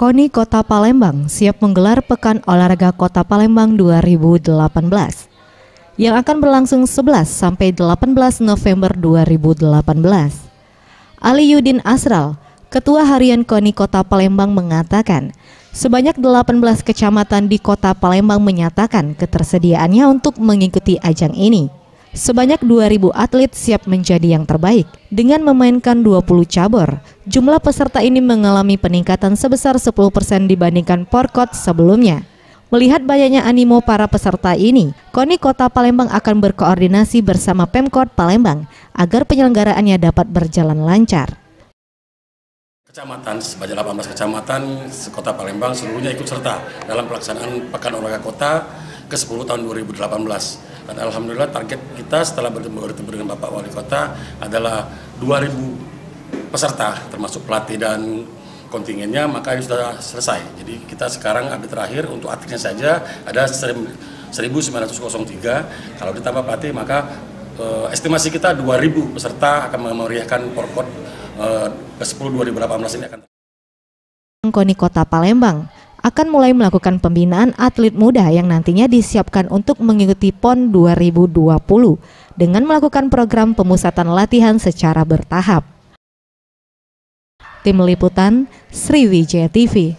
KONI Kota Palembang siap menggelar Pekan Olahraga Kota Palembang 2018 yang akan berlangsung 11 sampai 18 November 2018. Ali Yudin Asral, Ketua Harian KONI Kota Palembang mengatakan, sebanyak 18 kecamatan di Kota Palembang menyatakan ketersediaannya untuk mengikuti ajang ini. Sebanyak 2.000 atlet siap menjadi yang terbaik. Dengan memainkan 20 cabur, jumlah peserta ini mengalami peningkatan sebesar 10% dibandingkan Porkot sebelumnya. Melihat banyaknya animo para peserta ini, KONI Kota Palembang akan berkoordinasi bersama Pemkot Palembang agar penyelenggaraan dapat berjalan lancar. Kecamatan, sebanyak 18 kecamatan Kota Palembang seluruhnya ikut serta dalam pelaksanaan Pekan Olahraga Kota ke-10 tahun 2018. Dan alhamdulillah target kita setelah bertemu dengan Bapak Wali Kota adalah 2.000 peserta termasuk pelatih dan kontingennya, maka ini sudah selesai. Jadi kita sekarang update terakhir untuk atletnya saja ada 1.903. Kalau ditambah pelatih maka estimasi kita 2.000 peserta akan memeriahkan Porkot ke-10 2018 ini akan. KONI Kota Palembang akan mulai melakukan pembinaan atlet muda yang nantinya disiapkan untuk mengikuti PON 2020 dengan melakukan program pemusatan latihan secara bertahap. Tim Liputan Sriwijaya TV.